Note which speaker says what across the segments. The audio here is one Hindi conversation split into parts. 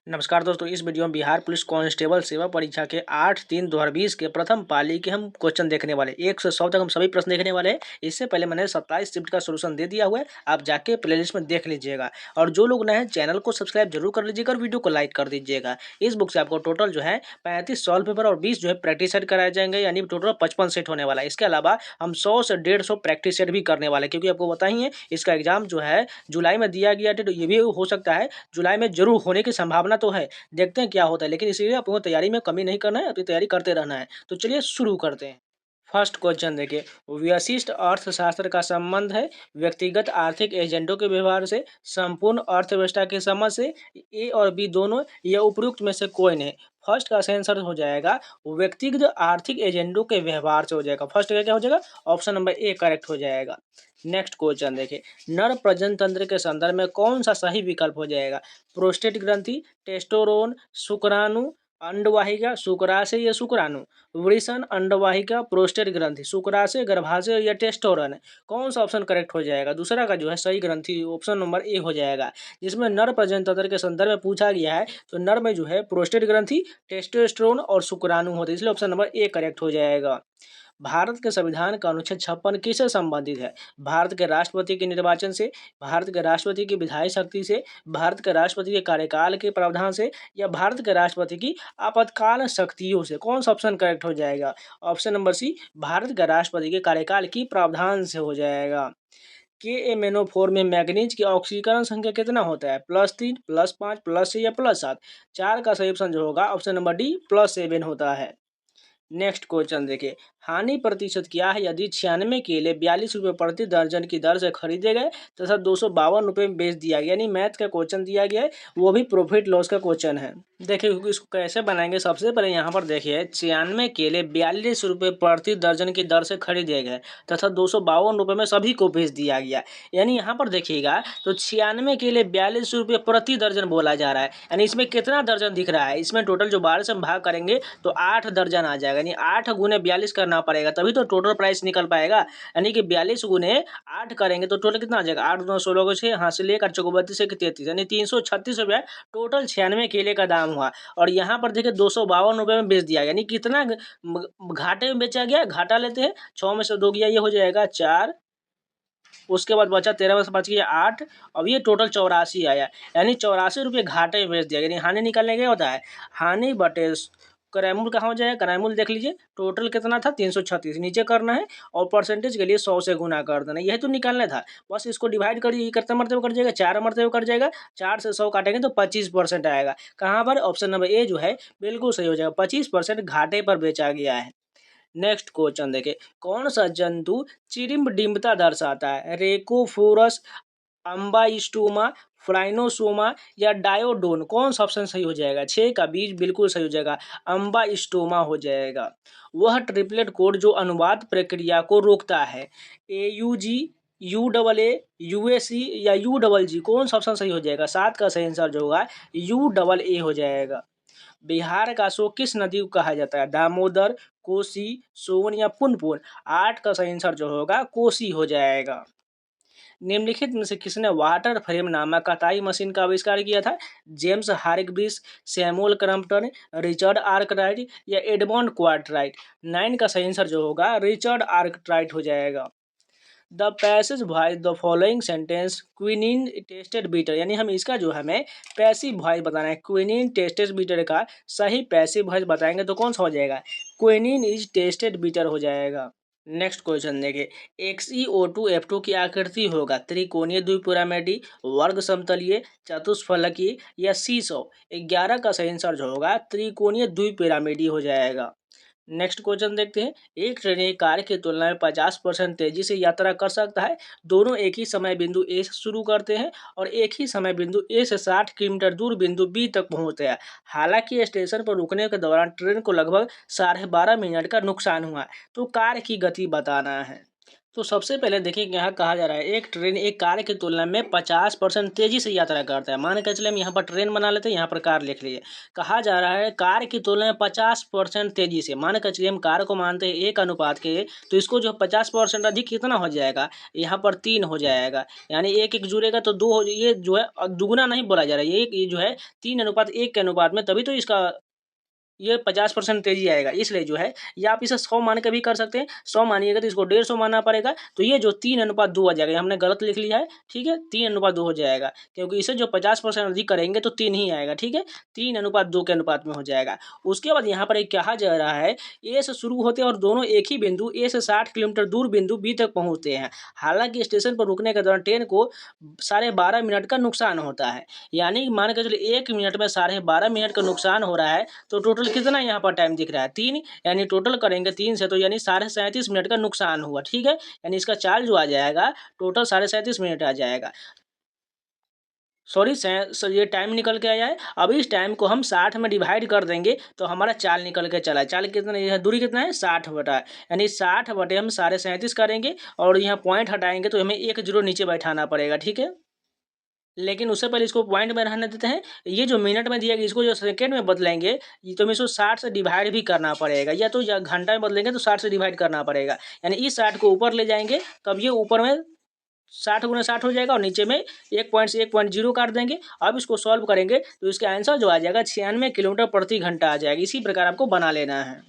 Speaker 1: नमस्कार दोस्तों, इस वीडियो में बिहार पुलिस कांस्टेबल सेवा परीक्षा के 8/3/2020 के प्रथम पाली के हम क्वेश्चन देखने वाले 1 से 100 तक हम सभी प्रश्न देखने वाले हैं। इससे पहले मैंने 27 शिफ्ट का सोल्यूशन दे दिया हुआ है, आप जाके प्लेलिस्ट में देख लीजिएगा। और जो लोग नए हैं चैनल को सब्सक्राइब जरूर कर लीजिएगा और वीडियो को लाइक कर दीजिएगा। इस बुक से आपको टोटल जो है 35 सॉल्व पेपर और 20 जो है प्रैक्टिस सेट कराए जाएंगे, यानी टोटल 55 सेट होने वाला है। इसके अलावा हम 100 से 150 प्रैक्टिस सेट भी करने वाले हैं, क्योंकि आपको बताइए इसका एग्जाम जो है जुलाई में दिया गया था, तो ये भी हो सकता है जुलाई में जरूर होने की संभावना तो है। देखते हैं क्या होता है, लेकिन इसीलिए आपको तैयारी में कमी नहीं करना है, अपनी तैयारी करते रहना है। तो चलिए शुरू करते हैं। फर्स्ट क्वेश्चन देखिए, व्यशिष्ट अर्थशास्त्र का संबंध है व्यक्तिगत आर्थिक एजेंटों के व्यवहार से, संपूर्ण अर्थव्यवस्था की समझ से। ए और बी दोनों या उपयुक्त में से कोई नहीं। फर्स्ट का आंसर हो जाएगा व्यक्तिगत आर्थिक एजेंटों के व्यवहार से हो जाएगा। फर्स्ट का क्या हो जाएगा, ऑप्शन नंबर ए करेक्ट हो जाएगा। नेक्स्ट क्वेश्चन देखिए, नर प्रजनन तंत्र के संदर्भ में कौन सा सही विकल्प हो जाएगा। प्रोस्टेट ग्रंथि, टेस्टोरोन, शुक्राणु, अंडवाहिका, शुक्राशय या शुक्राणु। वृषण, अंडवाहिका, प्रोस्टेट ग्रंथि, शुक्राशय, गर्भाशय या टेस्टोरन। कौन सा ऑप्शन करेक्ट हो जाएगा। दूसरा का जो है सही ग्रंथि ऑप्शन नंबर ए हो जाएगा। जिसमें नर प्रजनन तंत्र के संदर्भ में पूछा गया है, तो नर में जो है प्रोस्टेट ग्रंथि, टेस्टोस्टेरोन और शुक्राणु होते हैं, इसलिए ऑप्शन नंबर ए करेक्ट हो जाएगा। भारत के संविधान का अनुच्छेद 56 किससे संबंधित है। भारत के राष्ट्रपति के निर्वाचन से, भारत के राष्ट्रपति की विधायी शक्ति से, भारत के राष्ट्रपति के कार्यकाल के प्रावधान से, या भारत के राष्ट्रपति की आपातकाल शक्तियों से। कौन सा ऑप्शन करेक्ट हो जाएगा। ऑप्शन नंबर सी, भारत के राष्ट्रपति के कार्यकाल की प्रावधान से हो जाएगा। KMnO4 में मैग्नीज की ऑक्सीकरण संख्या कितना होता है। +3, +5, +6 या +7। 4 का सही ऑप्शन जो होगा ऑप्शन नंबर डी +7 होता है। नेक्स्ट क्वेश्चन देखिए, हानि प्रतिशत क्या है यदि 96 केले 42 रुपये प्रति दर्जन की दर से खरीदे गए तथा 252 रुपये में बेच दिया गया। यानी मैथ का क्वेश्चन दिया गया है, वो भी प्रॉफिट लॉस का क्वेश्चन है। देखिए इसको कैसे बनाएंगे, सबसे पहले यहाँ पर देखिए 96 केले 42 रुपये प्रति दर्जन की दर से खरीदे गए तथा 252 रुपये में सभी को बेच दिया गया। यानी यहाँ पर देखिएगा तो 96 केले 42 रुपये प्रति दर्जन बोला जा रहा है, यानी इसमें कितना दर्जन दिख रहा है। इसमें टोटल जो 12 से हम भाग करेंगे तो 8 दर्जन आ जाएगा, यानी 8 गुने 42 करना पड़ेगा, तभी तो टोटल प्राइस निकल पाएगा। यानी कि 42 गुने 8 करेंगे तो टोटल कितना आ जाएगा, 8 9 16 को 6, हाँ से लेकर 32 से 33, यानी 336 रुपये टोटल 96 केले का दाम हुआ। और यहाँ पर देखिए 252 रुपये में बेच दिया, यानी कितना घाटे में बेचा गया। घाटा लेते हैं, 6 में से 2 गया, ये हो जाएगा 4, उसके बाद बचा 13 में से 5 गया 8, अब ये टोटल 84 आया, यानी 84 रुपये घाटे में बेच दिया। यानी हानि निकालने क्या होता है, हानि बटे क्रयमूल्य कहाँ हो जाएगा, क्रयमूल्य देख लीजिए टोटल कितना था 336, नीचे करना है और परसेंटेज के लिए 100 से गुना कर देना, यही तो निकालना था। बस इसको डिवाइड करिए, करते मरते हुए कट जाएगा, 4 मरते हुए कट जाएगा, 4 से 100 काटेंगे तो 25% आएगा। कहाँ पर, ऑप्शन नंबर ए जो है बिल्कुल सही हो जाएगा, 25% घाटे पर बेचा गया है। नेक्स्ट क्वेश्चन देखे, कौन सा जंतु चिरिम्बडिम्बता दर्शाता है। रेकोफोरस, अम्बाइस्टोमा, फ्राइनोसोमा या डायोडोन। कौन सा ऑप्शन सही हो जाएगा। 6 का बीज बिल्कुल सही हो जाएगा, अम्बाइस्टोमा हो जाएगा। वह ट्रिपलेट कोड जो अनुवाद प्रक्रिया को रोकता है। AUG, UAA, UAC या UGG। कौन सा ऑप्शन सही हो जाएगा। 7 का सही आंसर जो होगा UAA हो जाएगा। बिहार का अशोक किस नदी को कहा जाता है। दामोदर, कोसी, सोन या पुनपुन। 8 का सही आंसर जो होगा कोसी हो जाएगा। निम्नलिखित में से किसने वाटर फ्रेम नामक कताई मशीन का आविष्कार किया था। James Hargreaves, Samuel Crompton, Richard Arkwright या एडमंड क्वार्टराइट। 9 का सही आंसर जो होगा रिचर्ड आर्कराइट हो जाएगा। The passage voice the following sentence quinine tasted bitter, यानी हम इसका जो हमें पैसिव वॉइस बताना है। क्विनिन टेस्टेड बीटर का सही पैसिव वॉइस बताएंगे तो कौन सा हो जाएगा, क्विनिन इज टेस्टेड बीटर हो जाएगा। नेक्स्ट क्वेश्चन देखिए, XeO2F2 की आकृति होगा त्रिकोणीय, द्विपिरामिडी, वर्ग समतलीय, चतुष्फलकीय या सीसॉ। 11 का सही आंसर जो होगा त्रिकोणीय द्विपिरामिडी हो जाएगा। नेक्स्ट क्वेश्चन देखते हैं, एक ट्रेन एक कार की तुलना में 50% तेजी से यात्रा कर सकता है। दोनों एक ही समय बिंदु ए से शुरू करते हैं और एक ही समय बिंदु ए से 60 किलोमीटर दूर बिंदु बी तक पहुंचते हैं। हालांकि स्टेशन पर रुकने के दौरान ट्रेन को लगभग 12.5 मिनट का नुकसान हुआ। तो कार की गति बताना है। तो सबसे पहले देखिए यहाँ कहा जा रहा है एक ट्रेन एक कार की तुलना में 50% तेजी से यात्रा करता है। मान के चले हम यहाँ पर ट्रेन बना लेते हैं, यहाँ पर कार लिख लिए। कहा जा रहा है कार की तुलना में 50% तेजी से। मान के चलिए हम कार को मानते हैं 1 अनुपात के, तो इसको जो 50% अधिक कितना हो जाएगा, यहाँ पर 3 हो जाएगा। यानी एक एक जुड़ेगा तो 2 हो, ये जो है दुगुना नहीं बोला जा रहा है, ये जो है 3 अनुपात 1 के अनुपात में, तभी तो इसका ये 50% तेजी आएगा। इसलिए जो है या आप इसे 100 मान के भी कर सकते हैं। 100 मानिएगा तो इसको 150 मानना पड़ेगा। तो ये जो 3 अनुपात 2 आ जाएगा, ये हमने गलत लिख लिया है, ठीक है। 3 अनुपात 2 हो जाएगा, क्योंकि इसे जो 50% अधिक करेंगे तो 3 ही आएगा, ठीक है। 3 अनुपात 2 के अनुपात में हो जाएगा। उसके बाद यहाँ पर एक कहा जा रहा है ए से शुरू होते हैं और दोनों एक ही बिंदु ए से 60 किलोमीटर दूर बिंदु बी तक पहुँचते हैं। हालांकि स्टेशन पर रुकने के दौरान ट्रेन को 12.5 मिनट का नुकसान होता है। यानी मान के चलिए 1 मिनट में 12.5 मिनट का नुकसान हो रहा है। तो टोटल कितना यहाँ पर टाइम दिख रहा है, 3। यानी टोटल करेंगे 3 से, तो यानी 37.5 मिनट का नुकसान हुआ, ठीक है। यानी इसका चार्ज जो आ जाएगा टोटल 37.5 मिनट आ जाएगा। सॉरी, ये टाइम निकल के आया है। अब इस टाइम को हम 60 में डिवाइड कर देंगे तो हमारा चाल निकल के चला है। चाल कितना है, दूरी कितना है, 60 बटा, यानी 60 बटे हम 37.5 करेंगे और यहाँ पॉइंट हटाएंगे तो हमें 1 जीरो नीचे बैठाना पड़ेगा, ठीक है। लेकिन उससे पहले इसको पॉइंट में रहने देते हैं। ये जो मिनट में दिया गया इसको जो सेकंड में बदलेंगे, ये तो हमें इसको 60 से डिवाइड भी करना पड़ेगा, या तो या घंटा में बदलेंगे तो 60 से डिवाइड करना पड़ेगा। यानी इस 60 को ऊपर ले जाएंगे तब ये ऊपर में 60 × 60 हो जाएगा और नीचे में 1 पॉइंट से 1.0 काट देंगे। अब इसको सॉल्व करेंगे तो इसका आंसर जो आ जाएगा 96 किलोमीटर प्रति घंटा आ जाएगा। इसी प्रकार आपको बना लेना है।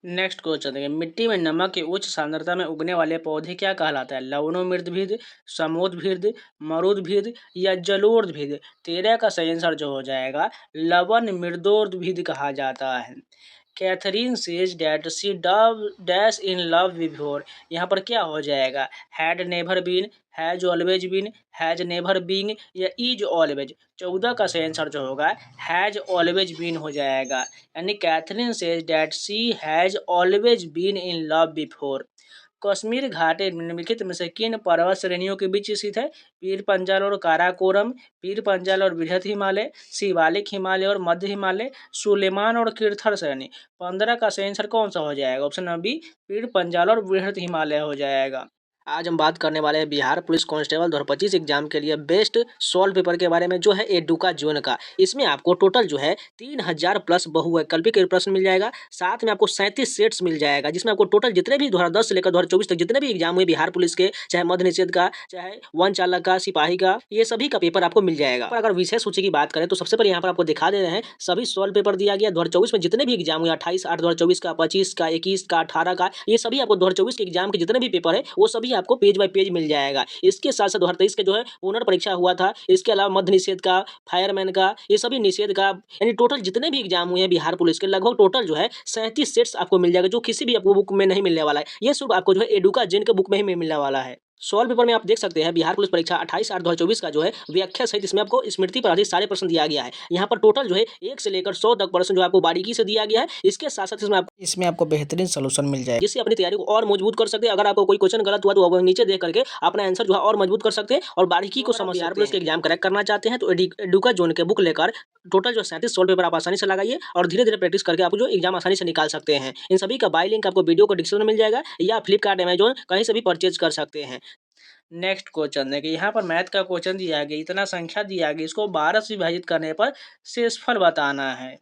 Speaker 1: नेक्स्ट क्वेश्चन देखिए, मिट्टी में नमक की उच्च सांद्रता में उगने वाले पौधे क्या कहलाता है, लवणोमृदभिद, समोद्भिद, मरुद्भिद या जलोढ़भिद। 13 का सही आंसर जो हो जाएगा लवन मृदोर्भिद कहा जाता है। Catherine says that she dove dash in love before. यहाँ पर क्या हो जाएगा, had never been, has always been, has never been या इज ऑलवेज। 14 का सही आंसर जो होगा हैज ऑलवेज बीन हो जाएगा। यानी Catherine says that she has always been in love before. Kashmir घाटी निम्नलिखित में से किन पर्वत श्रेणियों के बीच स्थित है, पीर पंजाल और काराकोरम, पीर पंजाल और बृहद हिमालय, शिवालिक हिमालय और मध्य हिमालय, सुलेमान और किर्थर श्रेणी। 15 का सही आंसर कौन सा हो जाएगा, option number B Pir Panjal और बृहद हिमालय हो जाएगा। आज हम बात करने वाले हैं बिहार पुलिस कांस्टेबल 2025 एग्जाम के लिए बेस्ट सॉल्व पेपर के बारे में, जो है एडुका जोन का। इसमें आपको टोटल जो है 3000 प्लस बहुवैकल्पिक प्रश्न मिल जाएगा। साथ में आपको 37 सेट्स मिल जाएगा, जिसमें आपको टोटल जितने भी 2010 से लेकर 2024 तक जितने भी एग्जाम हुए बिहार पुलिस के, चाहे मध्य निषेध का, चाहे वन चालक का, सिपाही का, ये सभी का पेपर आपको मिल जाएगा। पर अगर विशेष सूची की बात करें तो सबसे पहले यहाँ पर आपको दिखा दे रहे हैं सभी सॉल्व पेपर दिया गया 2024 में जितने भी एग्जाम हुए, 28/8/2024 का, 25 का, 21 का, 18 का, ये सभी आपको 2024 के एग्जाम के जितने भी पेपर है वो सभी आपको पेज बाय पेज मिल जाएगा। इसके साथ साथ 2023 के जो है पुनर्परीक्षा हुआ था, इसके अलावा मध्य निषेध का, फायरमैन का, ये सभी निषेध का, यानी टोटल जितने भी एग्जाम हुए हैं बिहार पुलिस के लगभग टोटल जो है 37 सेट्स आपको मिल जाएगा, जो किसी भी आपको बुक में नहीं मिलने वाला है। ये सिर्फ आपको जो है एडुका जिन के बुक में ही मिलने वाला है। सॉल्व पेपर में आप देख सकते हैं बिहार पुलिस परीक्षा 28/8/2024 का जो है व्याख्या सहित इसमें आपको स्मृति पर आधारित सारे प्रश्न दिया गया है। यहाँ पर टोटल जो है 1 से लेकर 100 तक प्रश्न जो आपको बारीकी से दिया गया है। इसके साथ साथ इसमें आपको बेहतरीन सोल्यूशन मिल जाए, जिससे अपनी तैयारी को और मजबूत कर सकते हैं। अगर आपको कोई क्वेश्चन गलत हुआ तो आप नीचे देख करके अपना आंसर जो है और मजबूत कर सकते हैं और बारीकी को समझ। बिहार पुलिस के एग्जाम क्रैक करना चाहते हैं तो एडुका जोन के बुक लेकर टोटल जो 37 सॉल्व पेपर आप आसानी से लगाइए और धीरे धीरे प्रैक्टिस करके आप जो एग्जाम आसानी से निकाल सकते हैं। इन सभी का बाय लिंक आपको वीडियो को डिस्क्रिप्शन में मिल जाएगा, या फ्लिपकार्ट, अमेजोन कहीं से भी परचेज कर सकते हैं। नेक्स्ट क्वेश्चन देखिए, यहाँ पर मैथ का क्वेश्चन दिया गया, इतना संख्या दिया गया, इसको 12 से विभाजित करने पर शेषफल बताना है।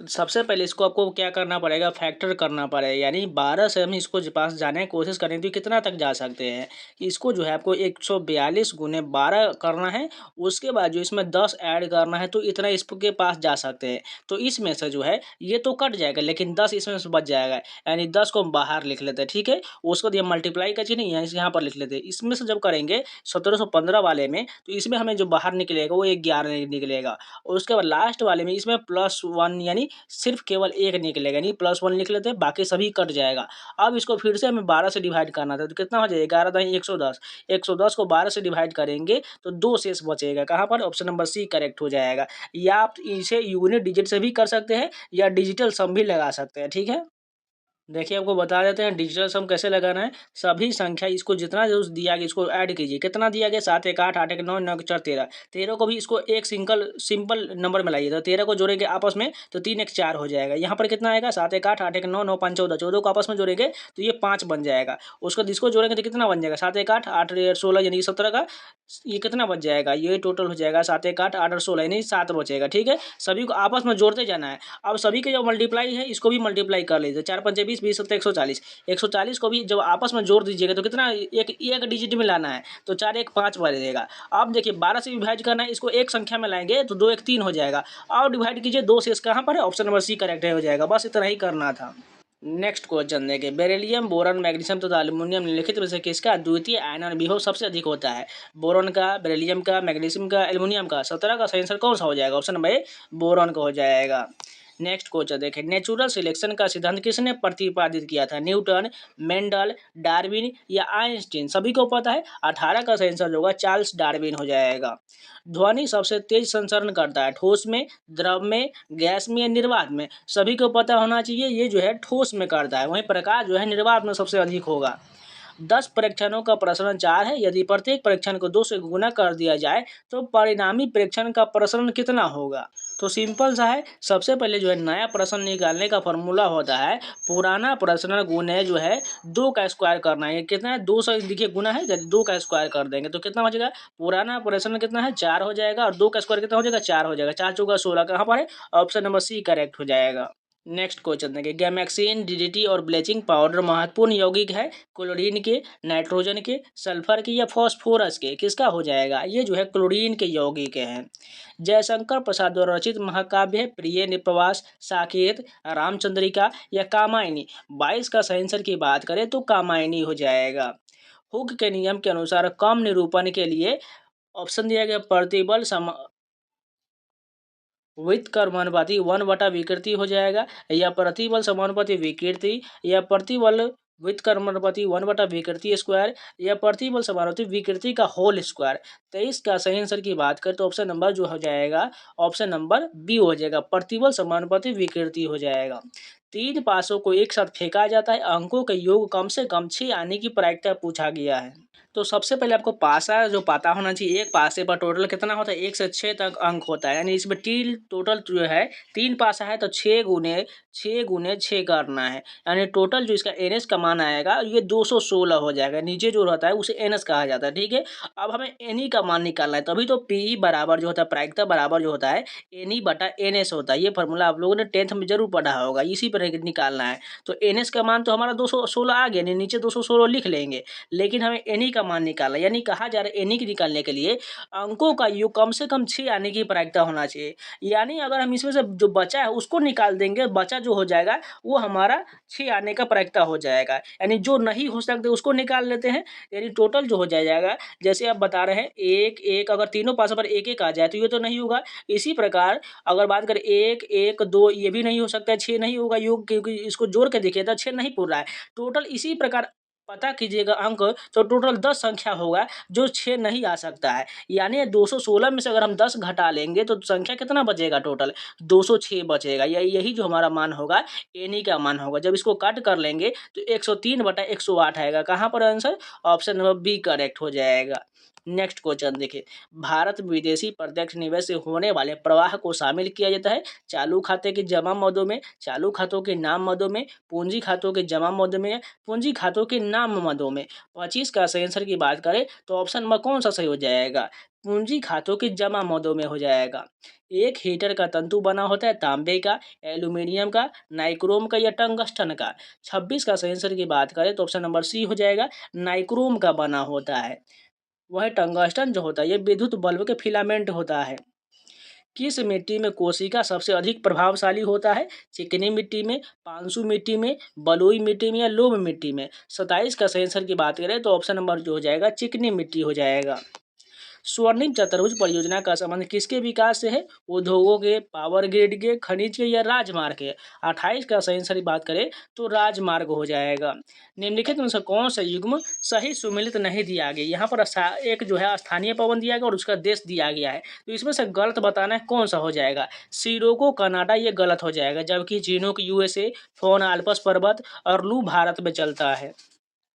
Speaker 1: सबसे पहले इसको आपको क्या करना पड़ेगा, फैक्टर करना पड़ेगा। यानी 12 से हम इसको पास जाने की कोशिश करें तो कितना तक जा सकते हैं, इसको जो है आपको 142 × 12 करना है। उसके बाद जो इसमें 10 ऐड करना है तो इतना इसके पास जा सकते हैं। तो इसमें से जो है ये तो कट जाएगा लेकिन 10 इसमें से बच जाएगा, यानी 10 को हम बाहर लिख लेते हैं, ठीक है। उसको दिया मल्टीप्लाई का चिन्ह यहाँ पर लिख लेते हैं। इसमें से जब करेंगे 1715 वाले में तो इसमें हमें जो बाहर निकलेगा वो 11 निकलेगा। और उसके बाद लास्ट वाले में इसमें +1 यानी सिर्फ केवल 1 निकलेगा, यानी +1 लिख लेते हैं, बाकी सभी कट जाएगा। अब इसको फिर से हमें 12 से डिवाइड करना था तो कितना हो जाएगा, 11 × 110। 110 को 12 से डिवाइड करेंगे तो 2 शेष बचेगा, कहाँ पर, ऑप्शन नंबर सी करेक्ट हो जाएगा। या आप इसे यूनिट डिजिट से भी कर सकते हैं या डिजिटल सम भी लगा सकते हैं, ठीक है। देखिए आपको बता देते हैं डिजिटल सम कैसे लगाना है। सभी संख्या इसको जितना जो दिया गया इसको ऐड कीजिए। कितना दिया गया 7 1 8 8 1 9 9 4 13। 13 को भी इसको एक सिंपल नंबर में लाइए। तो 13 को जोड़ेंगे आपस में तो 3 1 4 हो जाएगा। यहाँ पर कितना आएगा 7 1 8 8 1 9 9 5 14। 14 को आपस में जोड़ेंगे तो ये 5 बन जाएगा। उसको इसको जोड़ेंगे तो कितना बन जाएगा 7 1 8 8 16 यानी 17 का ये कितना बच जाएगा। ये टोटल हो जाएगा 7 1 8 8 और 16 यानी 7 बचेगा। ठीक है, सभी को आपस में जोड़ते जाना है। अब सभी के जो मल्टीप्लाई है इसको भी मल्टीप्लाई कर लीजिए। 4 5 20 20 7 140। 140 को भी जब आपस में जोड़ दीजिएगा तो कितना एक डिजिट में लाना है तो 4 1 5 बनेगा। अब देखिए 12 से विभाजित करना है, इसको एक संख्या में लाएंगे तो 2 1 3 हो जाएगा। और डिवाइड कीजिए 2 से, कहाँ पर है ऑप्शन नंबर सी करेक्ट हो जाएगा। बस इतना ही करना था। नेक्स्ट क्वेश्चन देखिए, बेरिलियम बोरॉन मैग्नीशियम तथा एल्यूमिनियम निम्नलिखित में से किसका द्वितीय आयनन विभव सबसे अधिक होता है। बोरॉन का, बेरिलियम का, मैग्नीशियम का, एल्यूमिनियम का। 17 का सही आंसर कौन सा हो जाएगा। ऑप्शन नंबर ए बोरॉन का हो जाएगा। नेक्स्ट क्वेश्चन देखें, नेचुरल सिलेक्शन का सिद्धांत किसने प्रतिपादित किया था। न्यूटन, मेंडल, डार्विन या आइंस्टीन। सभी को पता है 18 का सही आंसर होगा चार्ल्स डार्विन हो जाएगा। ध्वनि सबसे तेज संचरण करता है ठोस में, द्रव में, गैस में या निर्वात में। सभी को पता होना चाहिए ये जो है ठोस में करता है। वहीं प्रकाश जो है निर्वात में सबसे अधिक होगा। 10 परीक्षणों का प्रसरण 4 है। यदि प्रत्येक परीक्षण को 2 से गुना कर दिया जाए तो परिणामी परीक्षण का प्रसरण कितना होगा। तो सिंपल सा है, सबसे पहले जो है नया प्रश्न निकालने का फॉर्मूला होता है पुराना प्रश्न गुने जो है 2 का स्क्वायर करना है। कितना है 2 से देखिए गुना है, यदि 2 का स्क्वायर कर देंगे तो कितना हो जाएगा। पुराना प्रश्न कितना है 4 हो जाएगा और 2 का स्क्वायर कितना हो जाएगा 4 हो जाएगा। 4 चौका 16 कहाँ पर है ऑप्शन नंबर सी करेक्ट हो जाएगा। नेक्स्ट क्वेश्चन देखिए, गैमेक्सिन, डीडीटी और ब्लीचिंग पाउडर महत्वपूर्ण यौगिक है क्लोरीन के, नाइट्रोजन के, सल्फर के या फॉस्फोरस के। किसका हो जाएगा, ये जो है क्लोरीन के यौगिक हैं। जयशंकर प्रसाद द्वारा रचित महाकाव्य है प्रिय निप्रवास, साकेत, रामचंद्रिका या कामायनी। 22 का सही आंसर की बात करें तो कामायनी हो जाएगा। हुक के नियम के अनुसार कम निरूपण के लिए ऑप्शन दिया गया प्रतिबल व्युत्क्रमानुपाती 1 बटा विकृति हो जाएगा, या प्रतिबल समानुपाती विकृति, या प्रतिबल व्युत्क्रमानुपाती 1 बटा विकृति स्क्वायर, या प्रतिबल समानुपाती विकृति का होल स्क्वायर। 23 का सही आंसर की बात करें तो ऑप्शन नंबर जो हो जाएगा ऑप्शन नंबर बी हो जाएगा, प्रतिबल समानुपाती विकृति हो जाएगा। 3 पासों को एक साथ फेंका जाता है, अंकों का योग कम से कम 6 आने की प्रायिकता पूछा गया है। तो सबसे पहले आपको पासा जो पता होना चाहिए, एक पासे पर टोटल कितना होता है 1 से 6 तक अंक होता है। यानी इसमें टोटल जो है 3 पासा है तो 6 गुने 6 करना है। यानी टोटल जो इसका एनएस का मान आएगा ये 216 हो जाएगा। नीचे जो रहता है उसे एनएस कहा जाता है। ठीक है, अब हमें एनई का मान निकालना है, तभी तो पीई बराबर जो होता है प्रायिकता बराबर जो होता है एनई बटा एनएस होता है। ये फॉर्मूला आप लोगों ने 10th में जरूर पढ़ा होगा, इसी पर निकालना है। तो एनएस का मान तो हमारा 216 आ गया, नीचे 216 लिख लेंगे, लेकिन हमें एनी का मान निकालना। यानी कहा जा रहा है एनी की निकालने के लिए अंकों का योग कम से कम 6 आने की प्रायिकता होना चाहिए। यानी अगर हम इसमें से जो बचा है उसको निकाल देंगे, बचा जो हो जाएगा वो हमारा 6 आने का प्रायिकता हो जाएगा। यानी जो नहीं हो सकते उसको निकाल लेते हैं। यानी टोटल जो हो जाएगा, जैसे आप बता रहे हैं 1 1, अगर तीनों पासों पर 1 1 आ जाए तो ये तो नहीं होगा। इसी प्रकार अगर बात करें 1 1 2, ये भी नहीं हो सकता है, 6 नहीं होगा योग, क्योंकि इसको जोड़ के देखिए तो 6 नहीं पूरा है। टोटल इसी प्रकार पता कीजिएगा अंक, तो टोटल 10 संख्या होगा जो 6 नहीं आ सकता है। यानी 216 में से अगर हम 10 घटा लेंगे तो संख्या कितना बचेगा टोटल 206 बचेगा। यही जो हमारा मान होगा एनी का मान होगा। जब इसको काट कर लेंगे तो 103/108 आएगा। कहाँ पर answer option number B correct हो जाएगा। नेक्स्ट क्वेश्चन देखिए, भारत में विदेशी प्रत्यक्ष निवेश से होने वाले प्रवाह को शामिल किया जाता है चालू खाते के जमा मदों में, चालू खातों के नाम मदों में, पूंजी खातों के जमा मदों में, पूंजी खातों के नाम मदों में। 25 का सही आंसर की बात करें तो ऑप्शन नंबर कौन सा सही हो जाएगा, पूंजी खातों के जमा मदों में हो जाएगा। एक हीटर का तंतु बना होता है तांबे का, एल्यूमिनियम का, नाइक्रोम का या टंगस्टन का। 26 का सही आंसर की बात करें तो ऑप्शन नंबर सी हो जाएगा, नाइक्रोम का बना होता है। वह टंगस्टन जो होता है ये विद्युत बल्ब के फिलामेंट होता है। किस मिट्टी में कोशिका सबसे अधिक प्रभावशाली होता है, चिकनी मिट्टी में, पांसु मिट्टी में, बलुई मिट्टी में या लोम मिट्टी में। 27 का सही आंसर की बात करें तो ऑप्शन नंबर जो हो जाएगा चिकनी मिट्टी हो जाएगा। स्वर्णिम चतुर्भुज परियोजना का संबंध किसके विकास से है? उद्योगों के, पावर ग्रिड के, खनिज के या राजमार्ग के? 28 का सही आंसर बात करें तो राजमार्ग हो जाएगा। निम्नलिखित में से कौन सा युग्म सही सुमेलित नहीं दिया गया? यहाँ पर एक जो है स्थानीय पवन दिया गया और उसका देश दिया गया है, तो इसमें से गलत बताना है कौन सा हो जाएगा। सिरोको कनाडा ये गलत हो जाएगा, जबकि चिनूक यूएसए, फोन आल्पस पर्वत और लू भारत में चलता है।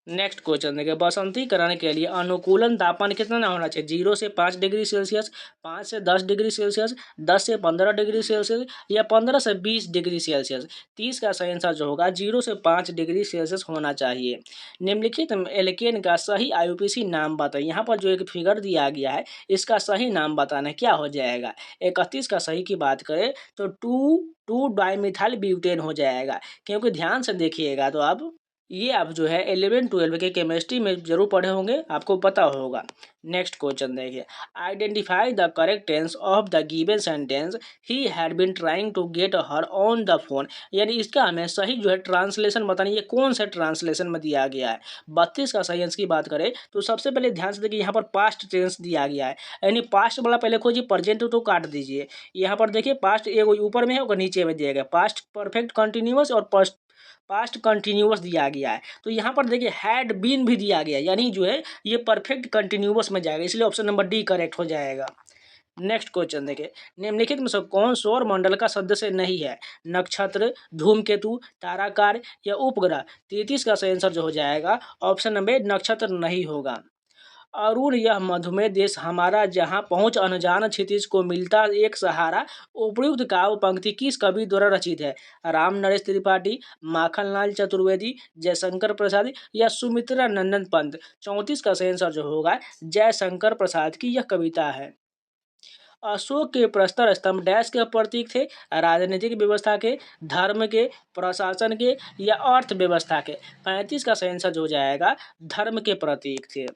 Speaker 1: नेक्स्ट क्वेश्चन देखिए, बसंतीकरण के लिए अनुकूलन तापमान कितना होना चाहिए? 0 से 5 डिग्री सेल्सियस, 5 से 10 डिग्री सेल्सियस, 10 से 15 डिग्री सेल्सियस या 15 से 20 डिग्री सेल्सियस? 30 का सही आंसर जो होगा 0 से 5 डिग्री सेल्सियस होना चाहिए। निम्नलिखित एल्केन का सही आईयूपीएसी नाम बताइए। यहाँ पर जो एक फिगर दिया गया है इसका सही नाम बताना है, क्या हो जाएगा? 31 का सही की बात करें तो टू डाइमिथाइल ब्यूटेन हो जाएगा, क्योंकि ध्यान से देखिएगा तो आप ये आप जो है 11-12 के केमिस्ट्री में जरूर पढ़े होंगे, आपको पता होगा। नेक्स्ट क्वेश्चन देखिए, identify the correct tense of the given sentence he had been trying to get her on the phone. यानी इसका हमें सही जो है ट्रांसलेशन बताना, ये कौन सा ट्रांसलेशन में दिया गया है? 32 का सही आंसर की बात करें तो सबसे पहले ध्यान से देखिए, यहाँ पर पास्ट टेंस दिया गया है, यानी पास्ट वाला पहले खोजिए, प्रेजेंट तो काट दीजिए। यहाँ पर देखिए पास्ट एक ऊपर में है और नीचे में दिया गया, पास्ट परफेक्ट कंटिन्यूअस और पास्ट कंटिन्यूअस दिया गया है। तो यहाँ पर देखिए हैड बीन भी दिया गया है, यानी जो है ये परफेक्ट कंटिन्यूअस में जाएगा, इसलिए ऑप्शन नंबर डी करेक्ट हो जाएगा। नेक्स्ट क्वेश्चन देखिए, निम्नलिखित में से कौन सौर मंडल का सदस्य नहीं है? नक्षत्र, धूमकेतु, ताराकार या उपग्रह? 33 का सही आंसर जो हो जाएगा ऑप्शन नंबर नक्षत्र नहीं होगा। अरुण यह मधुमेह देश हमारा, जहाँ पहुँच अनजान क्षितिज को मिलता एक सहारा। उपयुक्त काव्य पंक्ति किस कवि द्वारा रचित है? राम नरेश त्रिपाठी, माखनलाल चतुर्वेदी, जयशंकर प्रसाद या सुमित्रा नंदन पंत? 34 का सही आंसर जो होगा जयशंकर प्रसाद की यह कविता है। अशोक के प्रस्तर स्तंभ डैश के प्रतीक थे? राजनीतिक व्यवस्था के, धर्म के, प्रशासन के या अर्थव्यवस्था के? 35 का सही आंसर हो जाएगा धर्म के प्रतीक थे।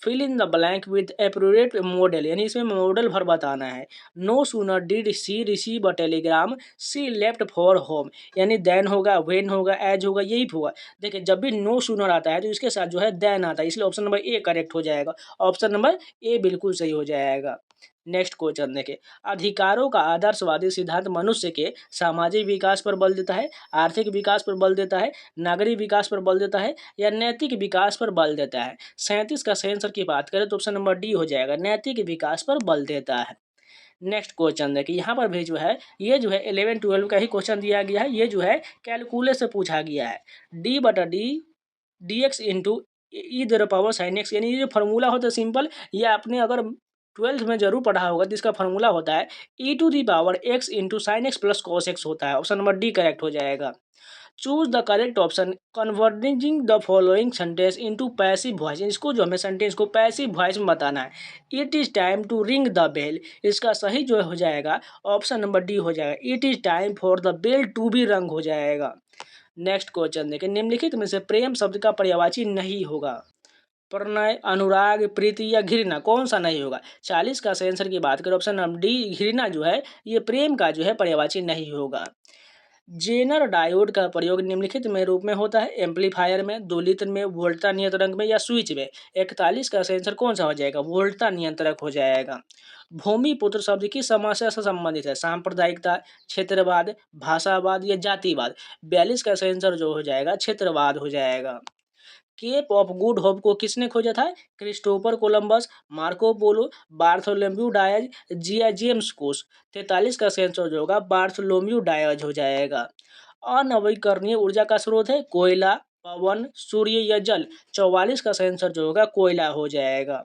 Speaker 1: Fill in the blank with appropriate modal, यानी इसमें मॉडल भर बताना है। No sooner did she receive a telegram she left for home, यानी देन होगा, वेन होगा, एज होगा, यही होगा। देखिए जब भी नो सूनर आता है तो इसके साथ जो है देन आता है, इसलिए ऑप्शन नंबर ए करेक्ट हो जाएगा। ऑप्शन नंबर ए बिल्कुल सही हो जाएगा। नेक्स्ट क्वेश्चन देखिए, अधिकारों का आदर्शवादी सिद्धांत मनुष्य के सामाजिक विकास पर बल देता है, आर्थिक विकास पर बल देता है, नागरिक विकास पर बल देता है या नैतिक विकास पर बल देता है? 37 का सही आंसर की बात करें तो ऑप्शन नंबर डी हो जाएगा, नैतिक विकास पर बल देता है। नेक्स्ट क्वेश्चन देखिए, यहाँ पर भी जो है ये जो है 11-12 का ही क्वेश्चन दिया गया है, ये जो है कैलकुलस से पूछा गया है। डी/डी x into e the power sine x, यानी ये जो फॉर्मूला होता है सिंपल, ये आपने अगर 12th में जरूर पढ़ा होगा, जिसका फॉर्मूला होता है e⁻x into sine x plus cos x होता है। ऑप्शन नंबर डी करेक्ट हो जाएगा। Choose the correct option converting the following sentence into passive voice, इसको जो हमें सेंटेंस को पैसिव वॉइस में बताना है। It is time to ring the bell, इसका सही जो हो जाएगा ऑप्शन नंबर डी हो जाएगा, it is time for the bell to be rung हो जाएगा। नेक्स्ट क्वेश्चन देखें, निम्नलिखित में से प्रेम शब्द का पर्यायवाची नहीं होगा? प्रणय, अनुराग, प्रीति या घृणा, कौन सा नहीं होगा? 40 का सही आंसर की बात करें ऑप्शन नंबर डी घृणा जो है ये प्रेम का जो है पर्यायवाची नहीं होगा। जेनर डायोड का प्रयोग निम्नलिखित में रूप में होता है? एम्पलीफायर में, दोलित्र में, वोल्टा नियंत्रक में या स्विच में? 41 का सही आंसर कौन सा हो जाएगा? वोल्टा नियंत्रक हो जाएगा। भूमिपुत्र शब्द की समस्या से संबंधित है? सांप्रदायिकता, क्षेत्रवाद, भाषावाद या जातिवाद? 42 का सही आंसर जो हो जाएगा क्षेत्रवाद हो जाएगा। केप ऑफ गुड होप को किसने खोजा था? Christopher Columbus, Marco Polo, Bartholomew Dias जिया जेम्स कुक? 43 का सही आंसर जो होगा बार्थोलोम्यू डायज हो जाएगा। अनवीकरणीय ऊर्जा का स्रोत है? कोयला, पवन, सूर्य या जल? 44 का सही आंसर जो होगा कोयला हो जाएगा।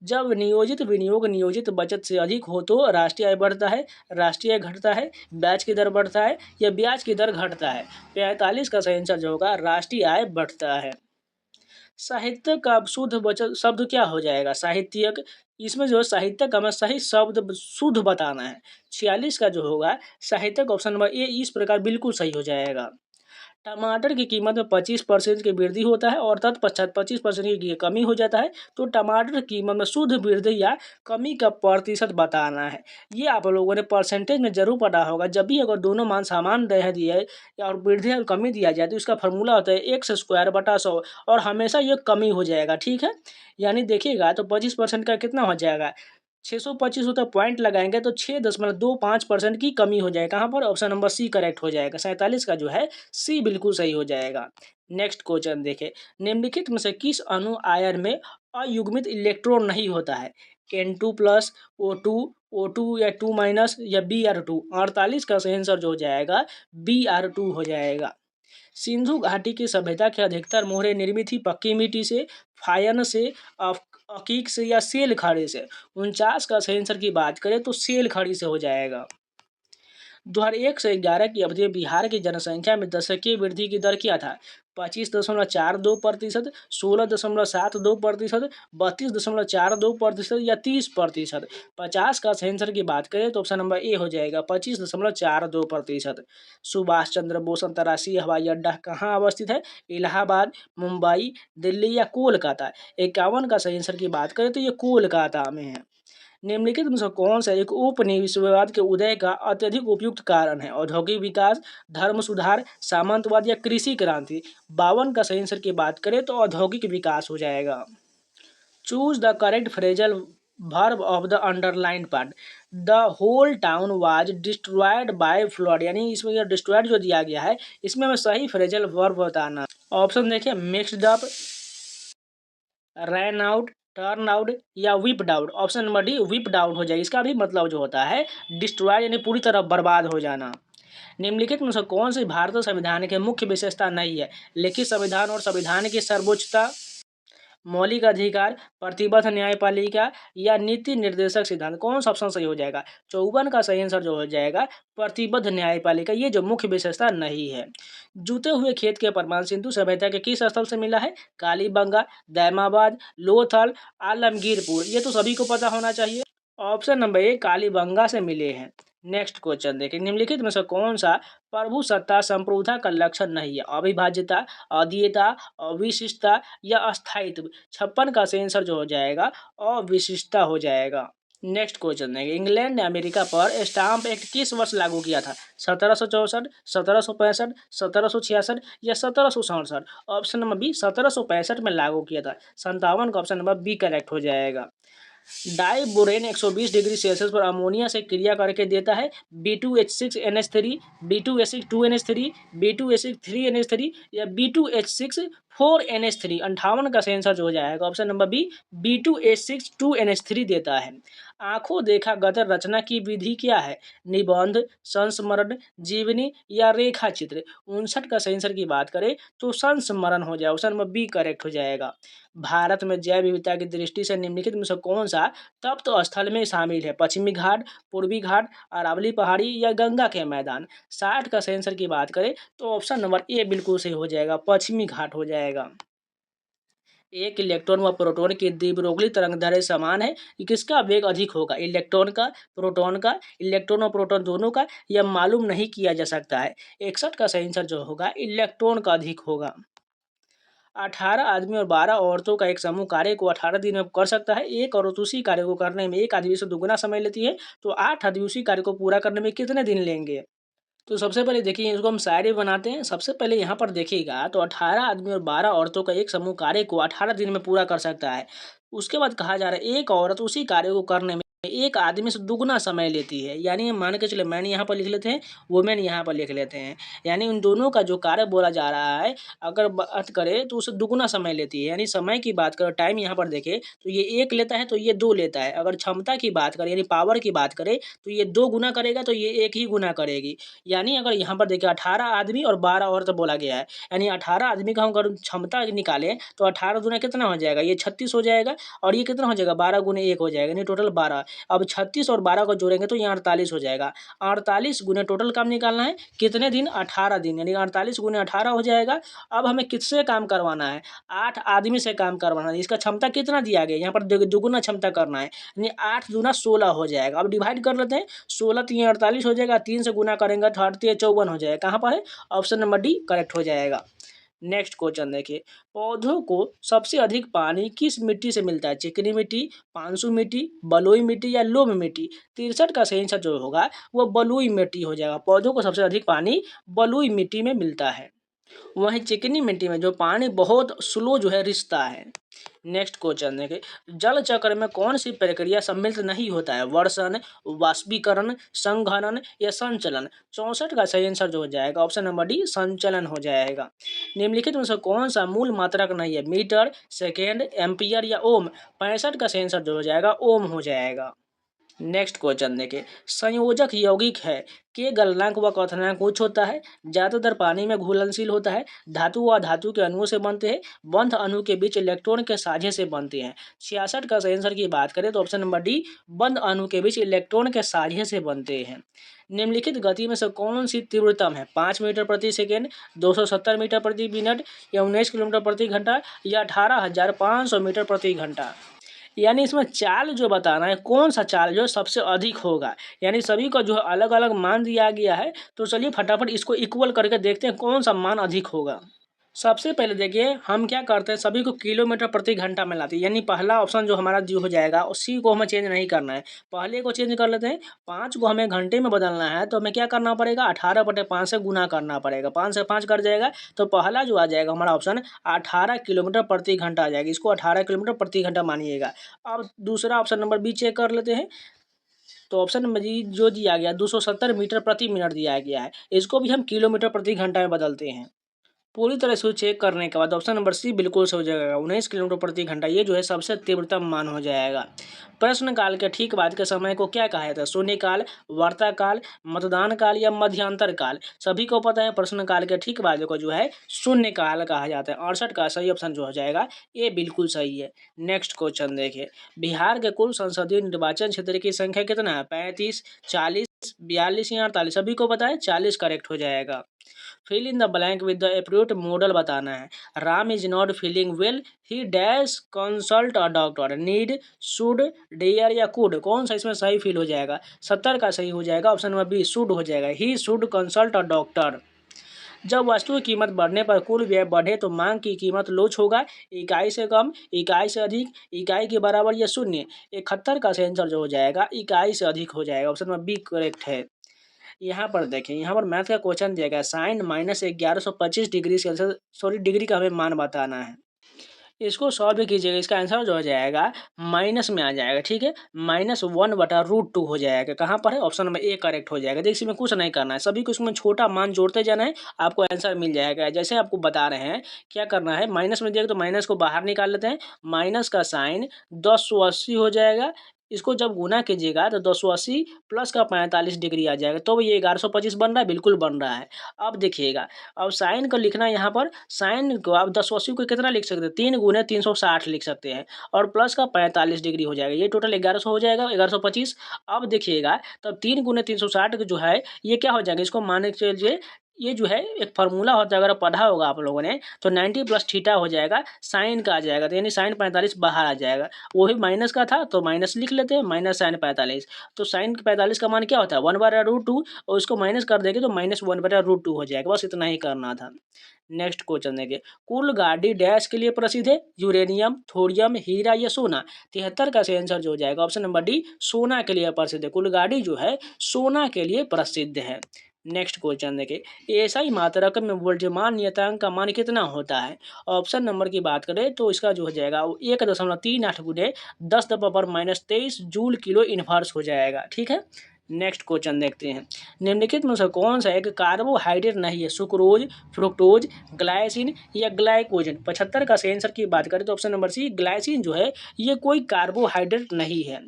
Speaker 1: जब नियोजित विनियोग नियोजित बचत से अधिक हो तो राष्ट्रीय आय बढ़ता है, राष्ट्रीय आय घटता है, ब्याज की दर बढ़ता है या ब्याज की दर घटता है? 45 का सही आंसर जो होगा राष्ट्रीय आय बढ़ता है। साहित्य का शुद्ध वचन शब्द क्या हो जाएगा? साहित्यक, इसमें जो है साहित्य का हमें सही शब्द शुद्ध बताना है। 46 का जो होगा साहित्यक ऑप्शन नंबर ए इस प्रकार बिल्कुल सही हो जाएगा। टमाटर की कीमत में 25% की वृद्धि होता है और तत्पश्चात 25% की कमी हो जाता है, तो टमाटर की कीमत में शुद्ध वृद्धि या कमी का प्रतिशत बताना है। ये आप लोगों ने परसेंटेज में जरूर पढ़ा होगा। जब भी अगर दोनों मान समान रह दिए और वृद्धि और कमी दिया जाए तो इसका फॉर्मूला होता है एक्स स्क्वायर बटा 100 और हमेशा ये कमी हो जाएगा, ठीक है। यानी देखिएगा तो 25% का कितना हो जाएगा, 625 होता पॉइंट लगाएंगे तो 6.25% की कमी हो जाएगा। कहाँ पर? ऑप्शन नंबर सी करेक्ट हो जाएगा। 47 का जो है सी बिल्कुल सही हो जाएगा। नेक्स्ट क्वेश्चन देखें, निम्नलिखित में से किस अणु आयन में अयुग्मित इलेक्ट्रॉन नहीं होता है? N2+, O2 या 2- या Br2। 48 का सही आंसर जो हो जाएगा Br2 हो जाएगा। सिंधु घाटी की सभ्यता के अधिकतर मोहरें निर्मित थी पक्की मिट्टी से, फायन से, अकीक से या सेल खड़ी से। 49 का सही आंसर की बात करें तो सेल खड़ी से हो जाएगा। 2001 से 11 की अवधि में बिहार की जनसंख्या में दशकीय वृद्धि की दर क्या था? 25.42%, 16.72%, 32.42% या 30%। 50 का सही आंसर की बात करें तो ऑप्शन नंबर ए हो जाएगा 25.42%। सुभाष चंद्र बोस अंतर्राष्ट्रीय हवाई अड्डा कहाँ अवस्थित है? इलाहाबाद, मुंबई, दिल्ली या कोलकाता। 51 का सही आंसर की बात करें तो ये कोलकाता में है। निम्नलिखित में से कौन सा एक उपनिवेशवाद के उदय का अत्यधिक उपयुक्त कारण है? औद्योगिक विकास, धर्म सुधार, सामंतवाद या कृषि क्रांति। 52 का सही आंसर की बात करें तो औद्योगिक विकास हो जाएगा। Choose the correct phrasal verb of the underline part. The whole town was destroyed by flood, यानी इसमें डिस्ट्रॉयड जो दिया गया है इसमें हमें सही फ्रेजल वर्ब बताना। ऑप्शन देखिए, mixed up, ran out, turn out या whipped out. Option number D whipped out हो जाएगा। इसका भी मतलब जो होता है डिस्ट्रॉय यानी पूरी तरह बर्बाद हो जाना। निम्नलिखित में से कौन सी भारतीय संविधान की मुख्य विशेषता नहीं है? लिखित संविधान और संविधान की सर्वोच्चता, मौलिक अधिकार, प्रतिबद्ध न्यायपालिका या नीति निर्देशक सिद्धांत। कौन सा ऑप्शन सही हो जाएगा? 54 का सही आंसर जो हो जाएगा प्रतिबद्ध न्यायपालिका। ये जो मुख्य विशेषता नहीं है। जूते हुए खेत के प्रमाण सिंधु सभ्यता के किस स्थल से मिला है? कालीबंगा, दैमाबाद, लोथल, आलमगीरपुर। ये तो सभी को पता होना चाहिए। ऑप्शन नंबर ए कालीबंगा से मिले हैं। नेक्स्ट क्वेश्चन देखें, निम्नलिखित में से कौन सा प्रभु सत्ता संप्रभुता का लक्षण नहीं है? अविभाज्यता, अद्वितीयता, अविशिष्टता या अस्थायित्व। 56 का सही आंसर जो हो जाएगा अविशिष्टता हो जाएगा। नेक्स्ट क्वेश्चन देखें, इंग्लैंड ने अमेरिका पर स्टाम्प एक्ट किस वर्ष लागू किया था? 1764, 1765, 1766 या 1767। ऑप्शन नंबर बी 1765 में लागू किया था। 57 का ऑप्शन नंबर बी करेक्ट हो जाएगा। डाइबोरेन 120 डिग्री सेल्सियस पर अमोनिया से क्रिया करके देता है B2H6NH3, B2H6 2NH3, B2H6 3NH3 या B2H6 4NH3। 58 का सही आंसर जो हो जाएगा option number B B2H6 2NH3 देता है। आंखों देखा गदर रचना की विधि क्या है? निबंध, संस्मरण, जीवनी या रेखा चित्र। 59 का सही आंसर की बात करें तो संस्मरण हो जाए। ऑप्शन नंबर बी करेक्ट हो जाएगा। भारत में जैव विविधता की दृष्टि से निम्नलिखित में से कौन सा तप्त स्थल में शामिल है? पश्चिमी घाट, पूर्वी घाट, अरावली पहाड़ी या गंगा के मैदान। 60 का सही आंसर की बात करें तो ऑप्शन नंबर ए बिल्कुल सही हो जाएगा, पश्चिमी घाट हो जाएगा। एक इलेक्ट्रॉन व प्रोटॉन की द्विध्रुवीय तरंगदैर्घ्य समान है, किसका वेग अधिक होगा? इलेक्ट्रॉन का, प्रोटॉन का, इलेक्ट्रॉन और प्रोटॉन दोनों का? यह मालूम नहीं किया जा सकता है। 61 का सही आंसर जो होगा इलेक्ट्रॉन का अधिक होगा। 18 आदमी और 12 औरतों का एक समूह कार्य को 18 दिन में कर सकता है। एक औरत उसी कार्य को करने में एक आदमी से दुगुना समय लेती है, तो 8 आदमी उसी कार्य को पूरा करने में कितने दिन लेंगे? तो सबसे पहले देखिए इसको हम शायरी बनाते हैं। सबसे पहले यहाँ पर देखिएगा तो 18 आदमी और 12 औरतों का एक समूह कार्य को 18 दिन में पूरा कर सकता है। उसके बाद कहा जा रहा है एक औरत उसी कार्य को करने में एक आदमी से दुगना समय लेती है। यानी मान के चले मैंने यहाँ पर लिख लेते हैं, वुमेन यहाँ पर लिख लेते हैं। यानी उन दोनों का जो कार्य बोला जा रहा है अगर बात करें तो उसे दुगना समय लेती है। यानी समय की बात करें, टाइम यहाँ पर देखें तो ये 1 लेता है तो ये 2 लेता है। अगर क्षमता की बात करें यानी पावर की बात करें तो ये 2 गुना करेगा तो ये 1 ही गुना करेगी। यानी अगर यहाँ पर देखिए 18 आदमी और 12 औरत बोला गया है, यानी 18 आदमी का हम अगर क्षमता निकालें तो 18 दूना कितना हो जाएगा? ये 36 हो जाएगा और ये कितना हो जाएगा? 12 गुने 1 हो जाएगा, यानी टोटल 12। अब 36 और 12 को जोड़ेंगे तो यहाँ 48 हो जाएगा। 48 गुने टोटल काम निकालना है कितने दिन, 18 दिन, यानी 48 गुने 18 हो जाएगा। अब हमें किससे काम करवाना है, 8 आदमी से काम करवाना है। इसका क्षमता कितना दिया गया, यहाँ पर दुगुना क्षमता करना है, यानी 8 दूना 16 हो जाएगा। अब डिवाइड कर लेते हैं, 16 3 48 हो जाएगा, 3 से गुना करेंगे तो 8 54 हो जाएगा। कहाँ पर है, ऑप्शन नंबर डी करेक्ट हो जाएगा। नेक्स्ट क्वेश्चन देखिए, पौधों को सबसे अधिक पानी किस मिट्टी से मिलता है, चिकनी मिट्टी, पांसु मिट्टी, बलुई मिट्टी या लोम मिट्टी। 63 का सही आंसर जो होगा वो बलुई मिट्टी हो जाएगा। पौधों को सबसे अधिक पानी बलुई मिट्टी में मिलता है। वहीं चिकनी मिट्टी में जो पानी बहुत स्लो जो है रिसता है। नेक्स्ट क्वेश्चन देखिए, जल चक्र में कौन सी प्रक्रिया सम्मिलित नहीं होता है, वर्षण, वाष्पीकरण, संघनन या संचलन। 64 का सही आंसर जो हो जाएगा ऑप्शन नंबर डी संचलन हो जाएगा। निम्नलिखित में से कौन सा मूल मात्रक नहीं है, मीटर, सेकेंड, एम्पियर या ओम। 65 का सही आंसर जो हो जाएगा ओम हो जाएगा। नेक्स्ट क्वेश्चन देखिए, संयोजक यौगिक है के गलनांक व क्वथनांक उच्च होता है, ज्यादातर पानी में घुलनशील होता है, धातु व धातु के अणुओं से बनते हैं, बंध अणु के बीच इलेक्ट्रॉन के साझे से बनते हैं। 66 का सही आंसर की बात करें तो ऑप्शन नंबर डी बंध अणु के बीच इलेक्ट्रॉन के साझे से बनते हैं। निम्नलिखित गति में से कौन सी तीव्रतम है, 5 मीटर प्रति सेकेंड, 270 मीटर प्रति मिनट या 19 किलोमीटर प्रति घंटा या 18,500 मीटर प्रति घंटा। यानी इसमें चाल जो बताना है, कौन सा चाल जो सबसे अधिक होगा, यानी सभी को जो अलग अलग मान दिया गया है। तो चलिए फटाफट इसको इक्वल करके देखते हैं कौन सा मान अधिक होगा। सबसे पहले देखिए हम क्या करते हैं, सभी को किलोमीटर प्रति घंटा में लाते हैं, यानी पहला ऑप्शन जो हमारा जो हो जाएगा उसी को हमें चेंज नहीं करना है। पहले को चेंज कर लेते हैं, 5 को हमें घंटे में बदलना है तो हमें क्या करना पड़ेगा, 18/5 से गुना करना पड़ेगा। 5 से 5 कट जाएगा तो पहला जो आ जाएगा हमारा ऑप्शन 18 किलोमीटर प्रति घंटा आ जाएगा। इसको 18 किलोमीटर प्रति घंटा मानिएगा। अब दूसरा ऑप्शन नंबर बी चेक कर लेते हैं। तो ऑप्शन नंबर जी जो दिया गया 270 मीटर प्रति मिनट दिया गया है, इसको भी हम किलोमीटर प्रति घंटा में बदलते हैं। पूरी तरह से चेक करने के बाद ऑप्शन नंबर सी बिल्कुल से हो जाएगा, 19 किलोमीटर प्रति घंटा। ये जो है सबसे तीव्रतम मान हो जाएगा। प्रश्न काल के ठीक बाद के समय को क्या कहा जाता है, शून्यकाल, वार्ता काल, मतदान काल या मध्यांतर काल। सभी को पता है प्रश्न काल के ठीक बाद को जो है शून्यकाल कहा जाता है। 68 का सही ऑप्शन जो हो जाएगा ये बिल्कुल सही है। नेक्स्ट क्वेश्चन देखिए, बिहार के कुल संसदीय निर्वाचन क्षेत्र की संख्या कितना है, 35, 40, 42 या 48। सभी को पता है 40 करेक्ट हो जाएगा। Fill in the blank with the appropriate modal बताना है। Ram is not feeling well, he dash consult a doctor, need, should, dare या कुड। कौन सा इसमें सही फील हो जाएगा, 70 का सही हो जाएगा ऑप्शन नंबर बी शुड हो जाएगा, he should consult a doctor. जब वस्तु की कीमत बढ़ने पर कुल व्यय बढ़े तो मांग की कीमत लोच होगा, इकाई से कम, इकाई से अधिक, इकाई के बराबर या शून्य। 71 का सही आंसर जो हो जाएगा इकाई से अधिक हो जाएगा, ऑप्शन नंबर बी करेक्ट है। यहाँ पर देखें, यहाँ पर मैथ का क्वेश्चन दिया गया, साइन -1125 डिग्री सेल्सियस डिग्री का हमें मान बताना है। इसको सॉल्व कीजिएगा, इसका आंसर जो हो जाएगा माइनस में आ जाएगा, ठीक है, -1/√2 हो जाएगा। कहाँ पर है, ऑप्शन नंबर ए करेक्ट हो जाएगा। देखिए इसमें कुछ नहीं करना है, सभी को इसमें छोटा मान जोड़ते जाना है, आपको आंसर मिल जाएगा। जैसे आपको बता रहे हैं क्या करना है, माइनस में दिया तो माइनस को बाहर निकाल लेते हैं, माइनस का साइन 1080 हो जाएगा। इसको जब गुना कीजिएगा तो 280 प्लस का 45 डिग्री आ जाएगा, तो ये 1125 बन रहा है, बिल्कुल बन रहा है। अब देखिएगा, अब साइन को लिखना है, यहाँ पर साइन को आप 280 को कितना लिख सकते हैं, 3 गुने 360 लिख सकते हैं, और प्लस का 45 डिग्री हो जाएगा, ये टोटल 1100 हो जाएगा, 1125। अब देखिएगा तब 3 गुने 360 जो है ये क्या हो जाएगा, इसको मान के चलिए ये जो है एक फार्मूला होता है, अगर पढ़ा होगा आप लोगों ने तो 90 प्लस थीटा हो जाएगा, साइन का आ जाएगा, तो यानी साइन 45 बाहर आ जाएगा। वही माइनस का था तो माइनस लिख लेते हैं, माइनस साइन 45। तो साइन 45 का मान क्या होता है, 1/√2, और उसको माइनस कर देंगे तो -1/√2 हो जाएगा। बस इतना ही करना था। नेक्स्ट क्वेश्चन देखिए, कुल गाड़ी डैश के लिए प्रसिद्ध है, यूरेनियम, थोरियम, हीरा या सोना। 73 का सही आंसर जो हो जाएगा ऑप्शन नंबर डी सोना के लिए प्रसिद्ध है। कुल गाड़ी जो है सोना के लिए प्रसिद्ध है। नेक्स्ट क्वेश्चन देखिए, एसआई मात्रक में वोल्टेजमान नियतांक का मान कितना होता है। ऑप्शन नंबर की बात करें तो इसका जो हो जाएगा 1.38 गुने 10⁻⁻23 जूल किलो इनवर्स हो जाएगा, ठीक है। नेक्स्ट क्वेश्चन देखते हैं, निम्नलिखित में से कौन सा एक कार्बोहाइड्रेट नहीं है, सुक्रोज, फ्रुक्टोज, ग्लाइसिन या ग्लाइकोजन। 75 का सही आंसर की बात करें तो ऑप्शन नंबर सी ग्लाइसिन जो है ये कोई कार्बोहाइड्रेट नहीं है।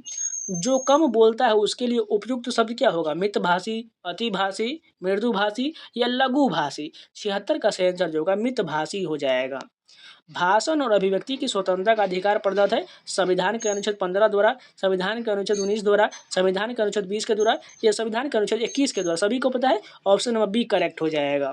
Speaker 1: जो कम बोलता है उसके लिए उपयुक्त शब्द क्या होगा? मितभाषी, अतिभाषी, मृदुभाषी या लघुभाषी? 76 का सही आंसर जो होगा मितभाषी हो जाएगा। भाषण और अभिव्यक्ति की स्वतंत्रता का अधिकार प्रदत्त है संविधान के अनुच्छेद 15 द्वारा, संविधान के अनुच्छेद 19 द्वारा, संविधान के अनुच्छेद 20 के द्वारा या संविधान के अनुच्छेद 21 के द्वारा। सभी को पता है, ऑप्शन नंबर बी करेक्ट हो जाएगा।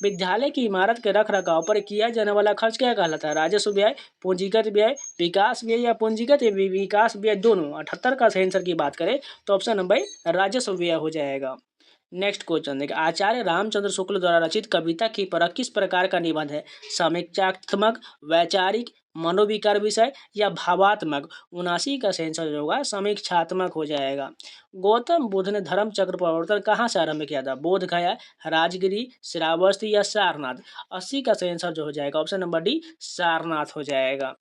Speaker 1: विद्यालय की इमारत के रख रखाव पर किया जाने वाला खर्च क्या कहलाता है? राजस्व व्यय, पूंजीगत व्यय, विकास व्यय या पूंजीगत विकास व्यय दोनों। 78 का सही आंसर की बात करें तो ऑप्शन नंबर राजस्व व्यय हो जाएगा। नेक्स्ट क्वेश्चन देखिए, आचार्य रामचंद्र शुक्ल द्वारा रचित कविता की परख किस प्रकार का निबंध है? समीक्षात्मक, वैचारिक, मनोविकार विषय या भावात्मक? 79 का सही आंसर जो होगा समीक्षात्मक हो जाएगा। गौतम बुद्ध ने धर्म चक्र प्रवर्तन कहाँ से आरंभ किया था? बोध गया, राजगिरी, श्रावस्ती या सारनाथ? 80 का सही आंसर जो हो जाएगा ऑप्शन नंबर डी सारनाथ हो जाएगा।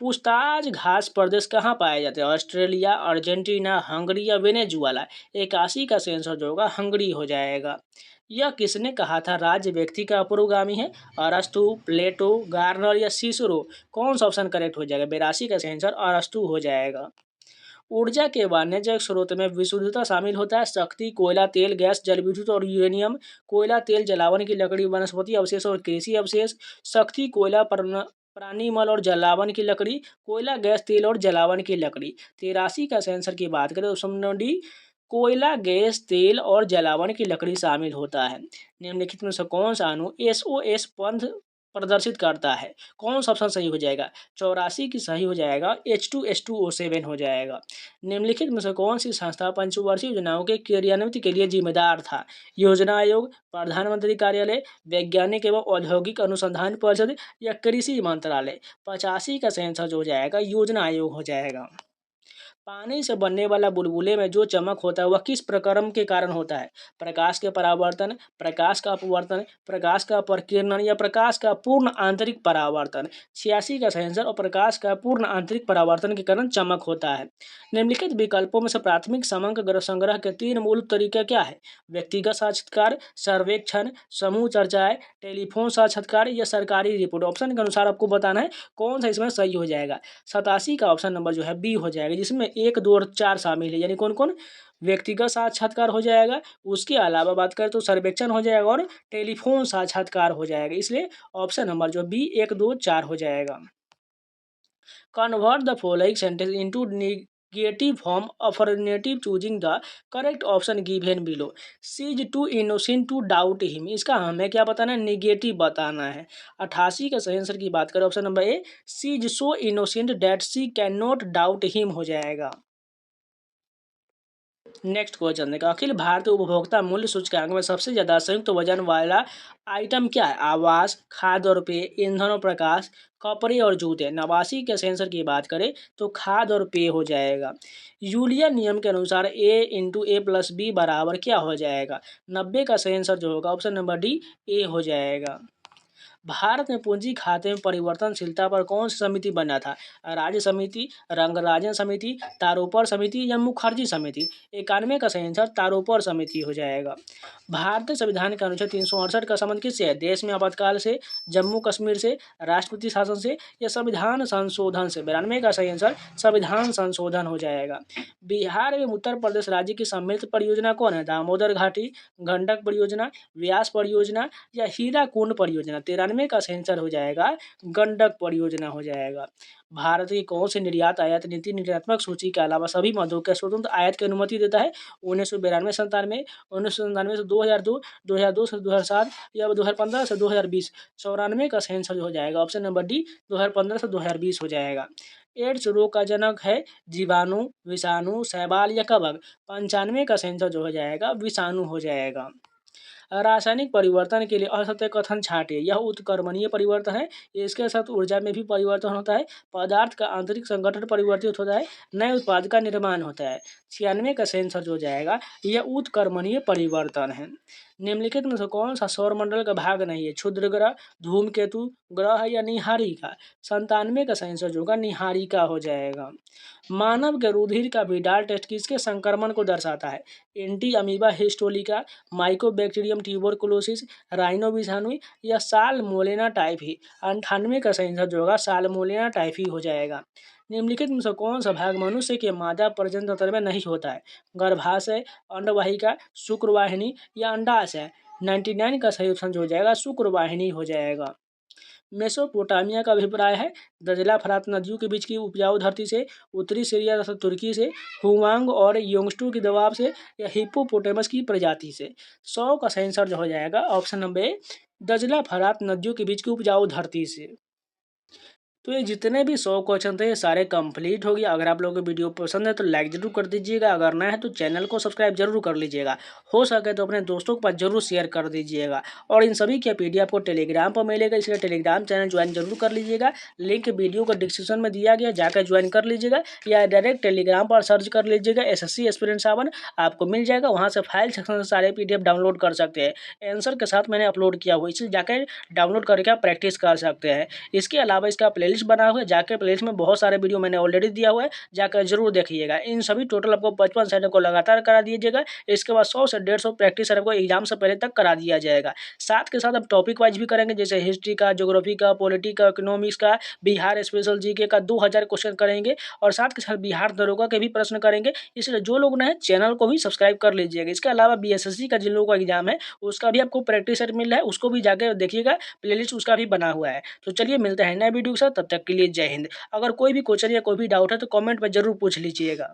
Speaker 1: पूछताछ घास प्रदेश कहाँ पाए जाते हैं? ऑस्ट्रेलिया, अर्जेंटीना, हंगरी या वेनेजुएला? 81 का सही आंसर जो होगा हंगरी हो जाएगा। यह किसने कहा था राज्य व्यक्ति का पुरोगामी है? अरस्तु, प्लेटो, गार्नर या सिसरो? कौन सा ऑप्शन करेक्ट हो जाएगा? 82 का सही आंसर अरस्तु हो जाएगा। ऊर्जा के वाणिज्यिक स्रोत में विशुद्धता शामिल होता है शक्ति, कोयला, तेल, गैस, जल विद्युत और यूरेनियम। कोयला, तेल, जलावन की लकड़ी, वनस्पति अवशेष और कृषि अवशेष। शक्ति, कोयला, प्राणी मल और जलावन की लकड़ी। कोयला, गैस, तेल और जलावन की लकड़ी। 83 का सेंसर की बात करें तो ऑप्शन डी कोयला, गैस, तेल और जलावन की लकड़ी शामिल होता है। निम्नलिखित में से कौन सा अणु SOS पंथ प्रदर्शित करता है? कौन सा ऑप्शन सही हो जाएगा? 84 की सही हो जाएगा H2SO7 हो जाएगा। निम्नलिखित में से कौन सी संस्था पंचवर्षीय योजनाओं के क्रियान्वित के लिए जिम्मेदार था? योजना आयोग, प्रधानमंत्री कार्यालय, वैज्ञानिक एवं औद्योगिक अनुसंधान परिषद या कृषि मंत्रालय? 85 का सही आंसर जो हो जाएगा योजना आयोग हो जाएगा। पानी से बनने वाला बुलबुले में जो चमक होता है वह किस प्रक्रम के कारण होता है? प्रकाश के परावर्तन, प्रकाश का अपवर्तन, प्रकाश का प्रकीर्णन या प्रकाश का पूर्ण आंतरिक परावर्तन? 86 का सही आंसर और प्रकाश का पूर्ण आंतरिक परावर्तन के कारण चमक होता है। निम्नलिखित विकल्पों में से प्राथमिक समग्र संग्रह के 3 मूल तरीके क्या है? व्यक्तिगत साक्षात्कार, सर्वेक्षण, समूह चर्चाएं, टेलीफोन साक्षात्कार या सरकारी रिपोर्ट? ऑप्शन के अनुसार आपको बताना है कौन सा इसमें सही हो जाएगा। 87 का ऑप्शन नंबर जो है बी हो जाएगा, जिसमें 1, 2 और 4 शामिल है। यानी कौन कौन? व्यक्तिगत साक्षात्कार हो जाएगा, उसके अलावा बात करें तो सर्वेक्षण हो जाएगा और टेलीफोन साक्षात्कार हो जाएगा। इसलिए ऑप्शन नंबर जो बी 1, 2, 4 हो जाएगा। Convert the following sentence into negative form affirmative choosing the correct option given below. She is too innocent to doubt him. इसका हमें क्या बताना है? नेगेटिव बताना है। 88 का सही आंसर की बात करें option number A she is so innocent that she can not doubt him हो जाएगा। नेक्स्ट क्वेश्चन देखा, अखिल भारतीय उपभोक्ता मूल्य सूचकांक में सबसे ज्यादा संयुक्त वजन वाला आइटम क्या है? आवास, खाद्य और पेय, ईंधन और प्रकाश, कपड़े और जूते? 89 के सेंसर की बात करें तो खाद्य और पेय हो जाएगा। यूलिया नियम के अनुसार A × A+B बराबर क्या हो जाएगा? 90 का सेंसर जो होगा ऑप्शन नंबर डी ए हो जाएगा। भारत में पूंजी खाते में परिवर्तनशीलता पर कौन सी समिति बना था? राज्य समिति, रंगराजन समिति, तारोपर समिति या मुखर्जी समिति? 91 का सही आंसर तारोपर समिति हो जाएगा। भारतीय संविधान के अनुच्छेद 368 का संबंध किससे है? देश में आपातकाल से, जम्मू कश्मीर से, राष्ट्रपति शासन से या संविधान संशोधन से? 92 का सही आंसर संविधान संशोधन हो जाएगा। बिहार एवं उत्तर प्रदेश राज्य की सम्मिलित परियोजना कौन है? दामोदर घाटी, गंडक परियोजना, व्यास परियोजना या हीराकुंड परियोजना? 93 का सेंसर हो जाएगा गंडक परियोजना हो जाएगा। भारत की कौन सी निर्यात आयात नीति निर्यात्मक सूची के अलावा सभी मदों के स्वतंत्र आयात की अनुमति देता है? 1992-97, 1997 से 2002, 2002 से 2007 या 2015 से 2020? 94 का सेंसर हो जाएगा ऑप्शन नंबर डी 2015 से 2020 हो जाएगा। एड्स रोग का जनक है जीवाणु, विषाणु, शैवाल या कवक? 95 का सेंसर जो हो जाएगा विषाणु हो जाएगा। रासायनिक परिवर्तन के लिए असत्य कथन छांटिए। यह उत्क्रमणीय परिवर्तन है, इसके साथ ऊर्जा में भी परिवर्तन होता है, पदार्थ का आंतरिक संगठन परिवर्तित होता है, नए उत्पाद का निर्माण होता है। 96 का सेंसर जो जाएगा यह उत्क्रमणीय परिवर्तन है। निम्नलिखित में से कौन सा सौरमंडल का भाग नहीं है? क्षुद्र ग्रह, धूमकेतु, ग्रह या निहारिका? 97 का सेंसर जो होगा निहारिका हो जाएगा। मानव के रुधिर का विडाल टेस्ट किसके संक्रमण को दर्शाता है? Anti amoeba histolytica, Mycobacterium tuberculosis, rhino विषाणु या साल्मोनेला टाइफी? 98 का सही आंसर जो होगा साल्मोनेला टाइफी हो जाएगा। निम्नलिखित में से कौन सा भाग मनुष्य के मादा प्रजनन तंत्र में नहीं होता है? गर्भाशय, अंडवाहिका, शुक्रवाहिनी या अंडाशय? 99 का सही ऑप्शन जो हो जाएगा शुक्रवाहिनी हो जाएगा। मेसोपोटामिया का अभिप्राय है दजला फरात नदियों के बीच की उपजाऊ धरती से, उत्तरी सीरिया तथा तुर्की से, हुआंग और योंगस्टू के दबाव से या हिप्पोपोटामस की प्रजाति से। 100 का सही आंसर जो हो जाएगा ऑप्शन नंबर ए, दजला फरात नदियों के बीच की उपजाऊ धरती से। तो ये जितने भी 100 क्वेश्चन थे ये सारे कंप्लीट हो गया। अगर आप लोगों को वीडियो पसंद है तो लाइक जरूर कर दीजिएगा, अगर नया है तो चैनल को सब्सक्राइब जरूर कर लीजिएगा, हो सके तो अपने दोस्तों के पास जरूर शेयर कर दीजिएगा। और इन सभी की पीडीएफ आपको टेलीग्राम पर मिलेगा, इसलिए टेलीग्राम चैनल ज्वाइन जरूर कर लीजिएगा। लिंक वीडियो को डिस्क्रिप्शन में दिया गया, जाकर ज्वाइन कर लीजिएगा या डायरेक्ट टेलीग्राम पर सर्च कर लीजिएगा SSC एस्पिरेंट 7 आपको मिल जाएगा। वहाँ से फाइल सेक्शन से सारे PDF डाउनलोड कर सकते हैं। आंसर के साथ मैंने अपलोड किया हुआ, इसलिए जाकर डाउनलोड करके आप प्रैक्टिस कर सकते हैं। इसके अलावा इसका प्लेलिस्ट बना हुआ है, जाकर प्लेलिस्ट में बहुत सारे वीडियो मैंने ऑलरेडी दिया हुआ है, जाकर जरूर देखिएगा। इन सभी टोटल आपको 55 सेट को लगातार करा दीजिएगा। इसके बाद 100 से 150 प्रैक्टिस सेट आपको एग्जाम से पहले तक करा दिया जाएगा। साथ के साथ अब टॉपिक वाइज भी करेंगे, जैसे हिस्ट्री का, ज्योग्राफी का, पॉलिटी का, इकोनॉमिक्स का, बिहार स्पेशल जीके का 2000 क्वेश्चन करेंगे और साथ के साथ बिहार दरोगा के भी प्रश्न करेंगे। इसलिए जो लोग नए चैनल को भी सब्सक्राइब कर लीजिएगा। इसके अलावा BSSC का जिन लोगों का एग्जाम है उसका भी आपको प्रैक्टिस सेट मिल रहा है, उसको भी जाकर देखिएगा, प्लेलिस्ट उसका भी बना हुआ है। तो चलिए मिलते हैं नए वीडियो के साथ, तब तक के लिए जय हिंद। अगर कोई भी क्वेश्चन या कोई भी डाउट है तो कमेंट में जरूर पूछ लीजिएगा।